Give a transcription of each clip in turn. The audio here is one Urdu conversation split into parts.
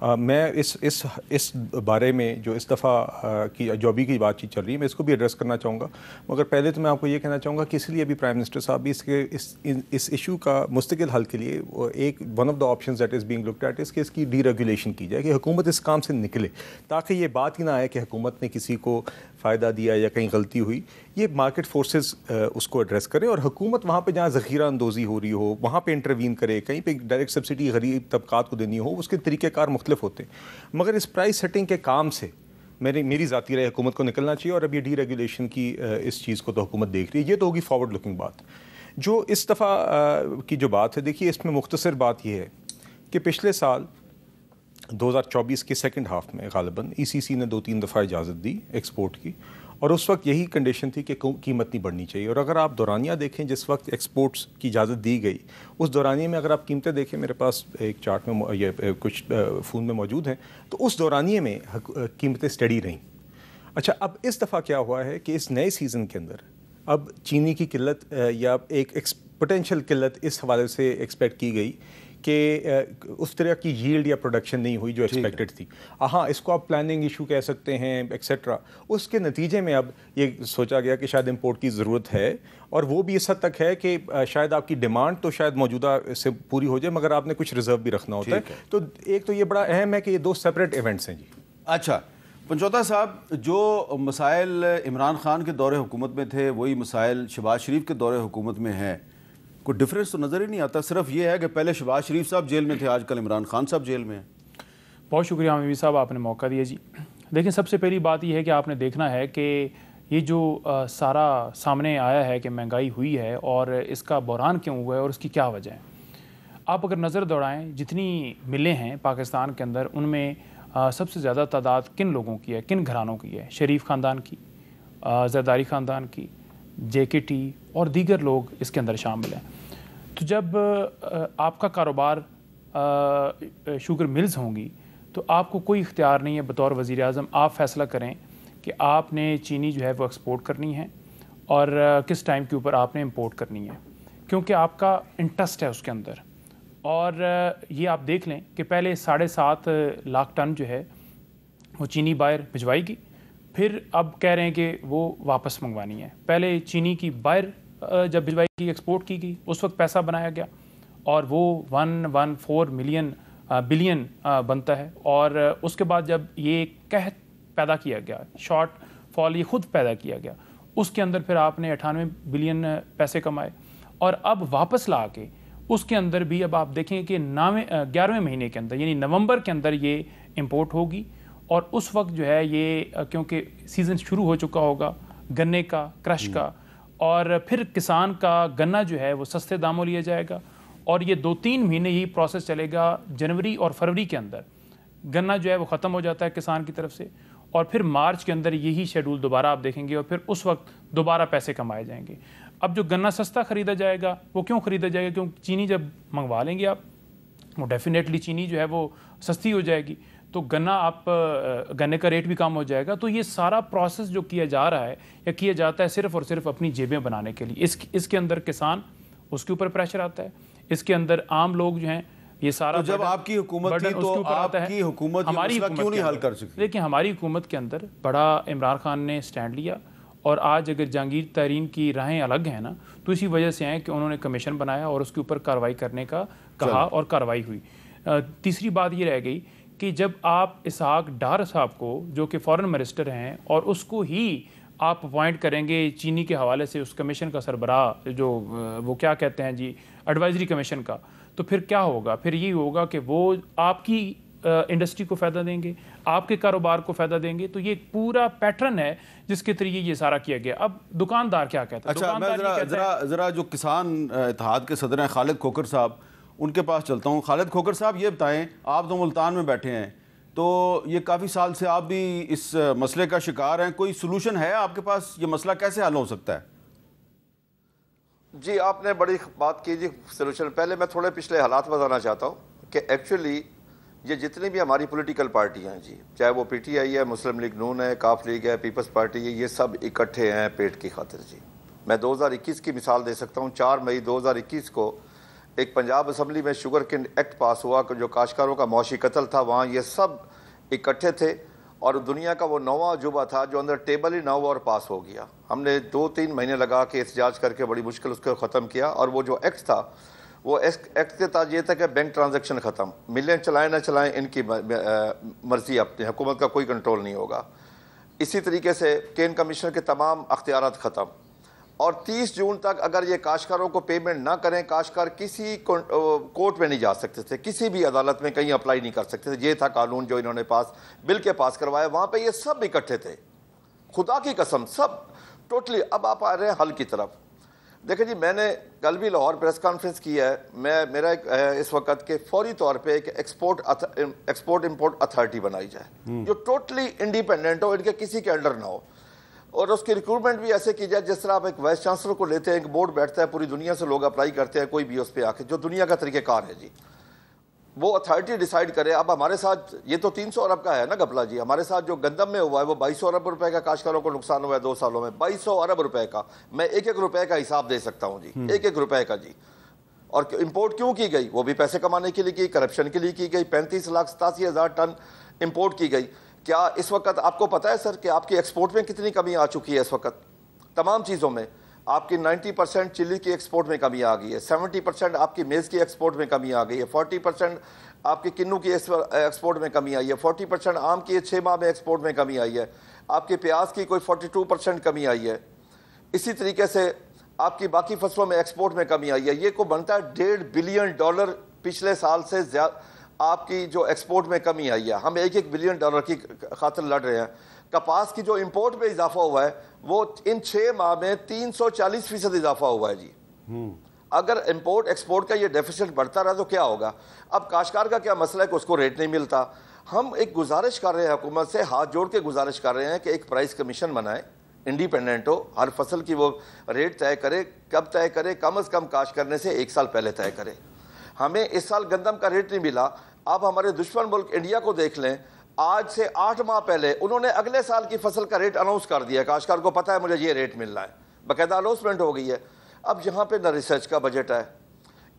میں اس بارے میں جو اس دفعہ کی جو ابھی کی بات چیت چل رہی ہے میں اس کو بھی ایڈریس کرنا چاہوں گا، مگر پہلے تو میں آپ کو یہ کہنا چاہوں گا کہ اس لیے ابھی پرائم منسٹر صاحب بھی اس ایشو کا مستقل حل کے لیے ایک one of the options that is being looked at اس کہ اس کی ڈی ریگولیشن کی جائے، کہ حکومت اس کام سے نکلے، تاکہ یہ بات ہی نہ آئے کہ حکومت نے کسی کو فائدہ دیا یا کہیں غلطی ہوئی. یہ مارکیٹ فورسز اس کو ایڈریس کرے اور حکومت وہاں پہ جہاں ذخیرہ اندوزی ہو رہی ہو وہاں پہ انٹروین کرے، کہیں پہ ڈائریکٹ سبسڈی غریب طبقات کو دینی ہو، اس کے طریقہ کار مختلف ہوتے ہیں. مگر اس پرائس سیٹنگ کے کام سے میری ذاتی رائے حکومت کو نکلنا چاہیے، اور اب یہ ڈی ریگولیشن کی اس چیز کو تو حکومت دیکھ رہی ہے. یہ تو ہوگی فارورڈ لکنگ بات. جو اس دفعہ کی جو بات ہے، دیکھیے اس میں مختصر بات یہ ہے کہ پچھلے سال 2024 کے سیکنڈ ہاف میں غالباً ECC نے 2-3 دفعہ اجازت دی ایکسپورٹ کی، اور اس وقت یہی کنڈیشن تھی کہ قیمت نہیں بڑھنی چاہیے. اور اگر آپ دورانیہ دیکھیں جس وقت ایکسپورٹس کی اجازت دی گئی، اس دورانیے میں اگر آپ قیمتیں دیکھیں، میرے پاس ایک چارٹ میں یہ کچھ فون میں موجود ہیں، تو اس دورانیے میں قیمتیں اسٹڈی رہیں. اچھا، اب اس دفعہ کیا ہوا ہے کہ اس نئے سیزن کے اندر اب چینی کی قلت یا ایک پوٹینشیل قلت اس حوالے سے ایکسپیکٹ کی گئی کہ اس طرح کی ییلڈ یا پروڈکشن نہیں ہوئی جو ایکسپیکٹڈ تھی. ہاں، اس کو آپ پلاننگ ایشو کہہ سکتے ہیں ایکسیٹرا. اس کے نتیجے میں اب یہ سوچا گیا کہ شاید امپورٹ کی ضرورت ہے، اور وہ بھی اس حد تک ہے کہ شاید آپ کی ڈیمانڈ تو شاید موجودہ سے پوری ہو جائے، مگر آپ نے کچھ ریزرو بھی رکھنا ہوتا ہے. تو ایک تو یہ بڑا اہم ہے کہ یہ 2 سیپریٹ ایونٹس ہیں. جی اچھا پنچوتا صاحب، جو مسائل عمران خان کے دور حکومت میں تھے وہی مسائل شہباز شریف کے دور حکومت میں ہیں، کوئی ڈفرینس تو نظر ہی نہیں آتا. صرف یہ ہے کہ پہلے شہباز شریف صاحب جیل میں تھے، آج کل عمران خان صاحب جیل میں ہیں. بہت شکریہ عامر صاحب، آپ نے موقع دیا. جی دیکھیں، سب سے پہلی بات یہ ہے کہ آپ نے دیکھنا ہے کہ یہ جو سارا سامنے آیا ہے کہ مہنگائی ہوئی ہے اور اس کا بحران کیوں ہوا ہے اور اس کی کیا وجہ ہے. آپ اگر نظر دوڑائیں جتنی ملیں ہیں پاکستان کے اندر، ان میں سب سے زیادہ تعداد کن لوگوں کی ہے، کن گھرانوں کی ہے؟ شریف خاندان کی، زرداری خاندان کی، JKT اور دیگر لوگ اس کے اندر شامل ہیں. تو جب آپ کا کاروبار شوگر ملز ہوں گی تو آپ کو کوئی اختیار نہیں ہے بطور وزیر اعظم آپ فیصلہ کریں کہ آپ نے چینی جو ہے وہ ایکسپورٹ کرنی ہے اور کس ٹائم کے اوپر آپ نے امپورٹ کرنی ہے، کیونکہ آپ کا انٹرسٹ ہے اس کے اندر. اور یہ آپ دیکھ لیں کہ پہلے 7.5 لاکھ ٹن جو ہے وہ چینی باہر بھجوائی گئی، پھر اب کہہ رہے ہیں کہ وہ واپس منگوانی ہے. پہلے چینی کی باہر جب بھجوائی کی ایکسپورٹ کی گئی اس وقت پیسہ بنایا گیا اور وہ 114 بلین بنتا ہے، اور اس کے بعد جب یہ قحط پیدا کیا گیا، شارٹ فال یہ خود پیدا کیا گیا، اس کے اندر پھر آپ نے 98 بلین پیسے کمائے، اور اب واپس لا کے اس کے اندر بھی اب آپ دیکھیں کہ 11ویں مہینے کے اندر یعنی نومبر کے اندر یہ امپورٹ ہوگی. اور اس وقت جو ہے یہ کیونکہ سیزن شروع ہو چکا ہوگا گنے کا، کرش کا، اور پھر کسان کا گنا جو ہے وہ سستے داموں لیا جائے گا، اور یہ 2-3 مہینے ہی پروسیس چلے گا. جنوری اور فروری کے اندر گنا جو ہے وہ ختم ہو جاتا ہے کسان کی طرف سے، اور پھر مارچ کے اندر یہی شیڈول دوبارہ آپ دیکھیں گے، اور پھر اس وقت دوبارہ پیسے کمائے جائیں گے. اب جو گنا سستا خریدا جائے گا وہ کیوں خریدا جائے گا؟ کیونکہ چینی جب منگوا لیں گے آپ، وہ ڈیفینیٹلی چینی جو ہے وہ سستی ہو جائے گی، تو گنے کا ریٹ بھی کم ہو جائے گا. تو یہ سارا پروسیس جو کیا جا رہا ہے یا کیا جاتا ہے صرف اور صرف اپنی جیبیں بنانے کے لیے. اس کے اندر کسان، اس کے اوپر پریشر آتا ہے، اس کے اندر عام لوگ جو ہیں یہ سارا. جب آپ کی حکومت تھی تو آپ کی حکومت یہ مسئلہ کیوں نہیں حل کر سکتی؟ دیکھیں، ہماری حکومت کے اندر بڑا عمران خان نے سٹینڈ لیا، اور آج اگر جہانگیر ترین کی راہیں الگ ہیں نا تو اسی وجہ سے ہیں کہ انہوں نے کمیشن بنایا اور اس کے اوپر کارروائی کرنے کا کہا اور کارروائی ہوئی. تیسری بات یہ رہ گئی کہ جب آپ اسحاق ڈار صاحب کو جو کہ فارن منسٹر ہیں اور اس کو ہی آپ اپوائنٹ کریں گے چینی کے حوالے سے اس کمیشن کا سربراہ، جو وہ کیا کہتے ہیں جی ایڈوائزری کمیشن کا، تو پھر کیا ہوگا؟ پھر یہ ہوگا کہ وہ آپ کی انڈسٹری کو فائدہ دیں گے، آپ کے کاروبار کو فائدہ دیں گے. تو یہ پورا پیٹرن ہے جس کے ذریعے یہ سارا کیا گیا. اب دکاندار کیا کہتا ہے؟ اچھا، میں ذرا جو کسان اتحاد کے صدر ہیں خالد کھوکر صاحب، ان کے پاس چلتا ہوں. خالد کھوکر صاحب، یہ بتائیں، آپ تو ملتان میں بیٹھے ہیں، تو یہ کافی سال سے آپ بھی اس مسئلے کا شکار ہیں، کوئی سلوشن ہے آپ کے پاس؟ یہ مسئلہ کیسے حل ہو سکتا ہے؟ جی، آپ نے بڑی بات کی جی سلوشن. پہلے میں تھوڑے پچھلے حالات بتانا چاہتا ہوں کہ ایکچولی یہ جتنی بھی ہماری پولیٹیکل پارٹیاں ہیں جی، چاہے وہ PTI ہے، مسلم لیگ نون ہے، کاف لیگ ہے، پیپلز پارٹی ہے، یہ سب اکٹھے ہیں پیٹ کی خاطر. جی میں 2021 کی مثال دے سکتا ہوں. 4 مئی 2021 کو ایک پنجاب اسمبلی میں شوگر کین ایکٹ پاس ہوا کہ جو کاشتکاروں کا معاشی قتل تھا، وہاں یہ سب اکٹھے تھے اور دنیا کا وہ 9واں عجوبہ تھا جو اندر ٹیبل ہی نہ ہوا اور پاس ہو گیا. ہم نے 2-3 مہینے لگا کے احتجاج کر کے بڑی مشکل اس کو ختم کیا. اور وہ جو ایکٹ تھا وہ ایکٹ کے تحت یہ تھا کہ بینک ٹرانزیکشن ختم، ملیں چلائیں نہ چلائیں ان کی مرضی، اپنی حکومت کا کوئی کنٹرول نہیں ہوگا. اسی طریقے سے کین کمیشن کے تمام اختیارات ختم. اور 30 جون تک اگر یہ کاشتکاروں کو پیمنٹ نہ کریں، کاشتکار کسی کورٹ میں نہیں جا سکتے تھے، کسی بھی عدالت میں کہیں اپلائی نہیں کر سکتے تھے. یہ تھا قانون جو انہوں نے بل کے پاس کروایا. وہاں پہ یہ سب اکٹھے تھے، خدا کی قسم سب ٹوٹلی. اب آپ آ رہے ہیں حل کی طرف. دیکھیں جی، میں نے کل بھی لاہور پریس کانفرنس کی ہے. میرا اس وقت کہ فوری طور پہ ایک ایکسپورٹ امپورٹ اتھارٹی بنائی جائے جو ٹوٹلی انڈیپینڈنٹ ہو، ان کے کسی کے انڈر نہ ہو، اور اس کی ریکروٹمنٹ بھی ایسے کی جائے جس طرح آپ ایک وائس چانسلر کو لیتے ہیں، ایک بورڈ بیٹھتا ہے، پوری دنیا سے لوگ اپلائی کرتے ہیں، کوئی بھی اس پہ آ کے جو دنیا کا طریقہ کار ہے جی، وہ اتھارٹی ڈیسائیڈ کرے. اب ہمارے ساتھ یہ تو 300 ارب کا ہے نا گپلا جی، ہمارے ساتھ جو گندم میں ہوا ہے وہ 2200 ارب روپے کا کاشتکاروں کو نقصان ہوا ہے 2 سالوں میں. 2200 ارب روپے کا میں ایک روپے کا حساب دے سکتا ہوں جی، ایک روپے کا جی. اور امپورٹ کیوں کی گئی؟ وہ بھی پیسے کمانے کے لیے کی، کرپشن کے لیے کی گئی. 35,87,000 ٹن امپورٹ کی گئی. کیا اس وقت آپ کو پتا ہے سر کہ آپ کی ایکسپورٹ میں کتنی کمی آ چکی ہے؟ اس وقت تمام چیزوں میں آپ کی 90% چلی کی ایکسپورٹ میں کمی آ گئی ہے، 70% آپ کی میز کی ایکسپورٹ میں کمی آ گئی ہے، 40% آپ کی کنو کی ایکسپورٹ میں کمی آئی ہے، 40% آم کی 6 ماہ میں ایکسپورٹ میں کمی آئی ہے، آپ کے پیاز کی کوئی 42% کمی آئی ہے. اسی طریقے سے آپ کی باقی فصلوں میں ایکسپورٹ میں کمی آئی ہے. یہ کو بنتا ہے $1.5 بلین پچھلے سال سے زیادہ آپ کی جو ایکسپورٹ میں کمی آئی ہے. ہم $1 بلین کی خاطر لڑ رہے ہیں. کپاس کی جو امپورٹ میں اضافہ ہوا ہے وہ ان 6 ماہ میں 340% اضافہ ہوا ہے جی. اگر امپورٹ ایکسپورٹ کا یہ ڈیفیسٹ بڑھتا رہا تو کیا ہوگا؟ اب کاشتکار کا کیا مسئلہ ہے کہ اس کو ریٹ نہیں ملتا. ہم ایک گزارش کر رہے ہیں، حکومت سے ہاتھ جوڑ کے گزارش کر رہے ہیں کہ ایک پرائس کمیشن بنائے، انڈیپینڈنٹ ہو، ہر فصل کی وہ ریٹ طے کرے. کب طے کرے؟ کم از کم کاشت کرنے سے 1 سال پہلے طے کرے. ہمیں اس سال گندم کا ریٹ نہیں ملا. آپ ہمارے دشمن ملک انڈیا کو دیکھ لیں، آج سے 8 ماہ پہلے انہوں نے اگلے سال کی فصل کا ریٹ اناؤنس کر دیا. کاشتکار کو پتہ ہے مجھے یہ ریٹ ملنا ہے، باقاعدہ اناؤنسمنٹ ہو گئی ہے. اب یہاں پہ نہ ریسرچ کا بجٹ ہے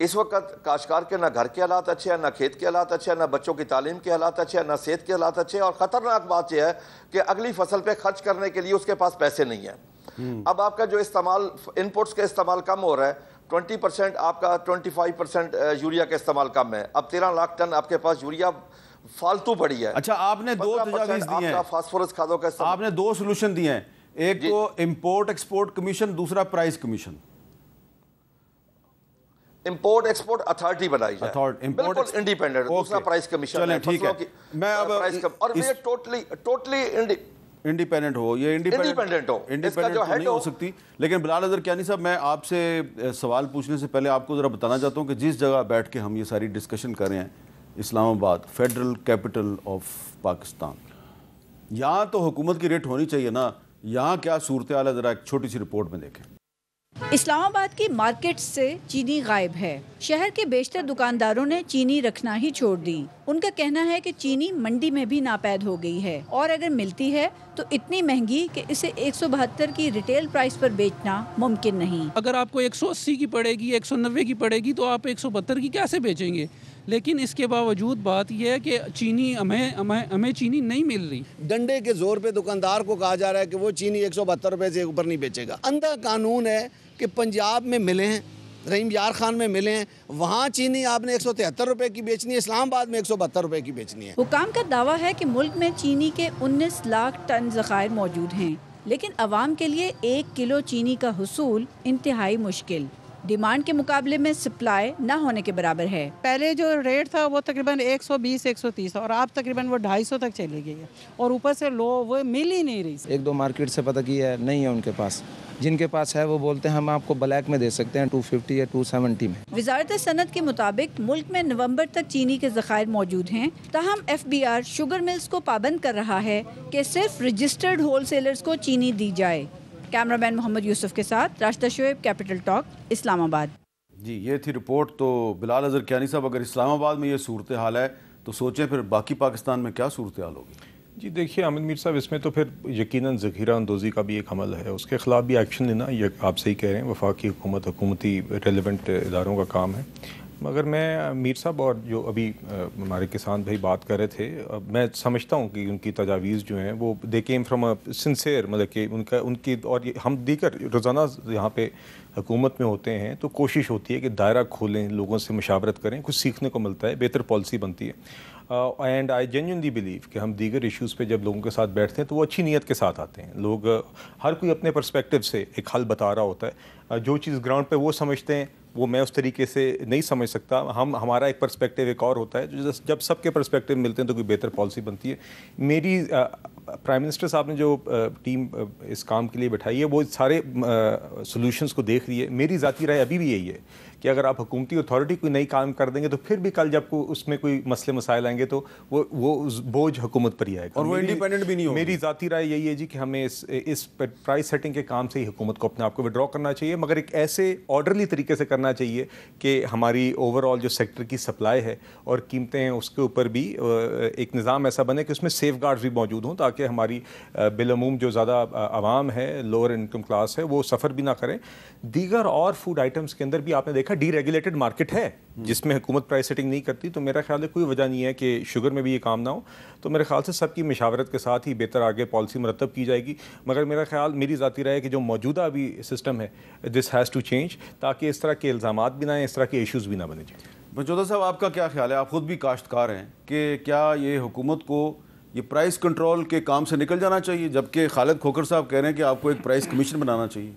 اس وقت. کاشتکار کے نہ گھر کے حالات اچھے ہیں، نہ کھیت کے حالات اچھے ہیں، نہ بچوں کی تعلیم کے حالات اچھے ہیں، نہ صحت کے حالات اچھے ہیں. اور خطرناک بات یہ ہے کہ اگلی فصل پہ خرچ کرنے کے لیے اس کے پاس پیسے نہیں ہیں. اب آپ کا جو استعمال انپوٹس کا استعمال کم ہو رہا ہے، 20% آپ کا 25% یوریا کا استعمال کم ہے. اب 13 لاکھ ٹن آپ کے پاس یوریا فالتو پڑی ہے. اچھا، آپ نے 2 تجاویز دی ہیں، فاسفورس کھادوں کا استعمال. آپ نے 2 سولوشن دیے ہیں، ایک تو امپورٹ ایکسپورٹ کمیشن، دوسرا price commission. Import export authority بنائی جائے، بالکل انڈیپینڈنٹ. دوسرا پرائس کمیشن. چلیں ٹھیک ہے، میں اب اور یہ ٹوٹلی انڈیپینڈنٹ ہو، یہ انڈیپینڈنٹ نہیں ہو سکتی. لیکن بلال اظہر کیانی صاحب، میں آپ سے سوال پوچھنے سے پہلے آپ کو ذرا بتانا چاہتا ہوں کہ جس جگہ بیٹھ کے ہم یہ ساری ڈسکشن کر رہے ہیں، اسلام آباد، فیڈرل کیپٹل آف پاکستان، یہاں تو حکومت کی ریٹ ہونی چاہیے نا. یہاں کیا صورتحال ہے، ذرا ایک چھوٹی سی رپورٹ میں دیکھیں. اسلام آباد کی مارکیٹ سے چینی غائب ہے. شہر کے بیشتر دکانداروں نے چینی رکھنا ہی چھوڑ دی. ان کا کہنا ہے کہ چینی منڈی میں بھی ناپید ہو گئی ہے، اور اگر ملتی ہے تو اتنی مہنگی کہ اسے 172 کی ریٹیل پرائس پر بیچنا ممکن نہیں. اگر آپ کو 180 کی پڑے گی، 190 کی پڑے گی تو آپ 172 کی کیسے بیچیں گے؟ لیکن اس کے باوجود بات یہ ہے کہ چینی ہمیں چینی نہیں مل رہی. ڈنڈے کے زور پہ دکاندار کو کہا جا رہا ہے کہ وہ چینی 172 روپے سے اوپر نہیں بیچے گا. اندھا قانون ہے کہ پنجاب میں ملے ہیں، رحیم یار خان میں ملے ہیں، وہاں چینی آپ نے 173 روپے کی بیچنی ہے، اسلام آباد میں 172 روپے کی بیچنی ہے. حکام کا دعویٰ ہے کہ ملک میں چینی کے 19 لاکھ ٹن ذخائر موجود ہیں، لیکن عوام کے لیے 1 کلو چینی کا حصول انتہائی مشکل. ڈیمانڈ کے مقابلے میں سپلائی نہ ہونے کے برابر ہے. پہلے جو ریٹ تھا وہ تقریباً 120-130 اور آپ تقریباً وہ 250 تک چلی گئی ہے، اور اوپر سے لو وہ مل ہی نہیں رہی. 1-2 مارکیٹ سے پتہ کیا ہے نہیں ہے ان کے پاس، جن کے پاس ہے وہ بولتے ہیں ہم آپ کو بلیک میں دے سکتے ہیں 250 یا 270 میں. وزارت صنعت کے مطابق ملک میں نومبر تک چینی کے ذخائر موجود ہیں، تاہم FBR شوگر ملز کو پابند کر رہا ہے کہ صرف رجسٹرڈ ہول سیلرز کو چینی دی جائے. کیمرہ مین محمد یوسف کے ساتھ راشدہ شعیب، کیپٹل ٹاک، اسلام آباد. جی یہ تھی رپورٹ. تو بلال اظہر کیانی صاحب، اگر اسلام آباد میں یہ صورتحال ہے تو سوچیں پھر باقی پاکستان میں کیا صورتحال ہوگی. جی دیکھیے حامد میر صاحب، اس میں تو پھر یقیناً ذخیرہ اندوزی کا بھی ایک عمل ہے، اس کے خلاف بھی ایکشن لینا یہ آپ صحیح کہہ رہے ہیں، وفاقی حکومت، حکومتی ریلیونٹ اداروں کا کام ہے. مگر میں میر صاحب اور جو ابھی ہمارے کسان بھائی بات کر رہے تھے، میں سمجھتا ہوں کہ ان کی تجاویز جو ہیں وہ they came from a sincere, مطلب کہ ان کی اور ہم دیگر روزانہ یہاں پہ حکومت میں ہوتے ہیں تو کوشش ہوتی ہے کہ دائرہ کھولیں، لوگوں سے مشاورت کریں، کچھ سیکھنے کو ملتا ہے، بہتر پالیسی بنتی ہے۔ اینڈ آئی جینیونلی بلیو کہ ہم دیگر ایشوز پہ جب لوگوں کے ساتھ بیٹھتے ہیں تو وہ اچھی نیت کے ساتھ آتے ہیں، لوگ ہر کوئی اپنے پرسپیکٹیو سے ایک حل بتا رہا ہوتا ہے، جو چیز گراؤنڈ پہ وہ سمجھتے ہیں وہ میں اس طریقے سے نہیں سمجھ سکتا، ہمارا ایک پرسپیکٹیو ایک اور ہوتا ہے، جب سب کے پرسپیکٹیو ملتے ہیں تو کوئی بہتر پالیسی بنتی ہے۔ میری پرائم منسٹر صاحب نے جو ٹیم اس کام کے لیے بٹھائی ہے وہ سارے سولوشنز کو دیکھ رہی ہے۔ میری ذاتی رائے ابھی بھی یہی ہے کہ اگر آپ حکومتی اتھارٹی کوئی نئی کام کر دیں گے تو پھر بھی کل جب اس میں کوئی مسئلے مسائل آئیں گے تو وہ بوجھ حکومت پر ہی آئے گا، اور وہ انڈیپینڈنٹ بھی نہیں ہوگی۔ میری ذاتی رائے یہی ہے جی کہ ہمیں اس پرائس سیٹنگ کے کام سے ہی حکومت کو اپنے آپ کو وڈرا کرنا چاہیے، مگر ایک ایسے آرڈرلی طریقے سے کرنا چاہیے کہ ہماری اوور آل جو سیکٹر کی سپلائی ہے اور قیمتیں ہیں اس کے اوپر بھی ایک نظام ایسا بنے کہ اس میں سیف گارڈز بھی موجود ہوں، تاکہ ہماری بالعموم جو زیادہ عوام ہے، لوور انکم کلاس ہے، وہ سفر بھی نہ کریں۔ دیگر اور فوڈ آئٹمس کے اندر بھی آپ نے دیکھا ڈی ریگولیٹڈ مارکیٹ ہے جس میں حکومت پرائس سیٹنگ نہیں کرتی، تو میرا خیال ہے کوئی وجہ نہیں ہے کہ شوگر میں بھی یہ کام نہ ہو۔ تو میرے خیال سے سب کی مشاورت کے ساتھ ہی بہتر آگے پالیسی مرتب کی جائے گی، مگر میرا خیال میری ذاتی رائے ہے کہ جو موجودہ ابھی سسٹم ہے دس ہیز ٹو چینج، تاکہ اس طرح کے الزامات بھی نہ آئیں، اس طرح کے ایشوز بھی نہ بنے جائیں۔ بنجودہ صاحب، آپ کا کیا خیال ہے؟ آپ خود بھی کاشتکار ہیں، کہ کیا یہ حکومت کو یہ پرائس کنٹرول کے کام سے نکل جانا چاہیے، جبکہ خالد کھوکھر صاحب کہہ رہے ہیں کہ آپ کو ایک پرائس کمیشن بنانا چاہیے؟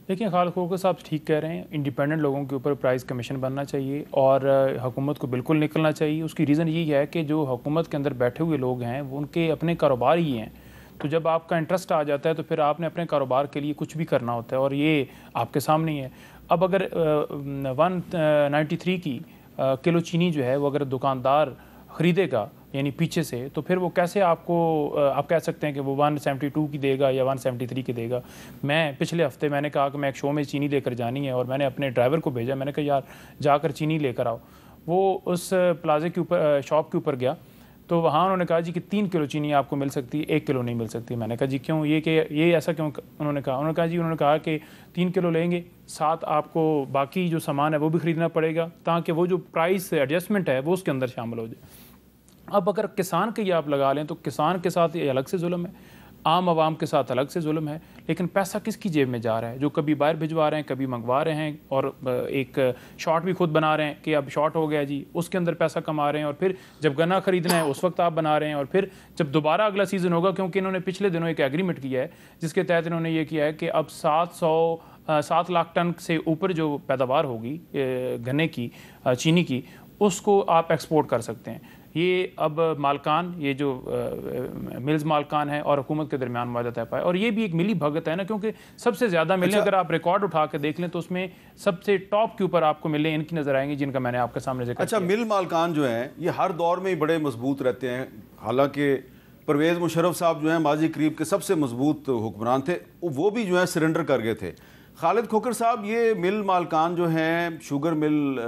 دیکھیں، خالد کھوکھر صاحب ٹھیک کہہ رہے ہیں، انڈیپینڈنٹ لوگوں کے اوپر پرائس کمیشن بننا چاہیے اور حکومت کو بالکل نکلنا چاہیے۔ اس کی ریزن یہی ہے کہ جو حکومت کے اندر بیٹھے ہوئے لوگ ہیں وہ ان کے اپنے کاروبار ہی ہیں، تو جب آپ کا انٹرسٹ آ جاتا ہے تو پھر آپ نے اپنے کاروبار کے لیے کچھ بھی کرنا ہوتا ہے، اور یہ آپ کے سامنے ہی ہے۔ اب اگر 193 کی کلو چینی جو ہے وہ اگر دکاندار خریدے گا یعنی پیچھے سے، تو پھر وہ کیسے آپ کہہ سکتے ہیں کہ وہ 172 کی دے گا یا 173 کی دے گا؟ میں پچھلے ہفتے میں نے کہا کہ میں ایک شو میں چینی لے کر جانی ہے، اور میں نے اپنے ڈرائیور کو بھیجا، میں نے کہا یار جا کر چینی لے کر آؤ۔ وہ اس پلازے کے اوپر شاپ کے اوپر گیا تو وہاں انہوں نے کہا جی کہ 3 کلو چینی آپ کو مل سکتی ہے، 1 کلو نہیں مل سکتی۔ میں نے کہا جی کیوں، یہ ایسا کیوں؟ انہوں نے کہا کہ 3 کلو لیں گے، ساتھ آپ کو باقی جو سامان ہے وہ بھی خریدنا پڑے گا، تاکہ وہ جو پرائس ایڈجسٹمنٹ ہے وہ اس کے اندر شامل ہو جائے۔ اب اگر کسان کے یہ آپ لگا لیں تو کسان کے ساتھ یہ الگ سے ظلم ہے، عام عوام کے ساتھ الگ سے ظلم ہے، لیکن پیسہ کس کی جیب میں جا رہا ہے؟ جو کبھی باہر بھجوا رہے ہیں، کبھی منگوا رہے ہیں، اور ایک شارٹ بھی خود بنا رہے ہیں کہ اب شارٹ ہو گیا جی، اس کے اندر پیسہ کما رہے ہیں، اور پھر جب گنا خریدنا ہے اس وقت آپ بنا رہے ہیں، اور پھر جب دوبارہ اگلا سیزن ہوگا، کیونکہ انہوں نے پچھلے دنوں ایک ایگریمنٹ کیا ہے جس کے تحت انہوں نے یہ کیا ہے کہ اب 7 لاکھ ٹن سے اوپر جو پیداوار ہوگی گنے کی، چینی کی، اس کو آپ ایکسپورٹ کر سکتے ہیں۔ یہ اب مالکان، یہ جو ملز مالکان ہیں اور حکومت کے درمیان معاہدہ طے پایا، اور یہ بھی ایک ملی بھگت ہے نا، کیونکہ سب سے زیادہ ملیں اگر آپ ریکارڈ اٹھا کے دیکھ لیں تو اس میں سب سے ٹاپ کے اوپر آپ کو ملیں ان کی نظر آئیں گے جن کا میں نے آپ کے سامنے ذکر کیا۔ اچھا، مل مالکان جو ہیں یہ ہر دور میں ہی بڑے مضبوط رہتے ہیں، حالانکہ پرویز مشرف صاحب جو ہیں ماضی قریب کے سب سے مضبوط حکمران تھے، وہ بھی جو ہیں سرنڈر کر گئے تھے۔ خالد کھوکھر صاحب، یہ مل مالکان جو ہیں، شوگر مل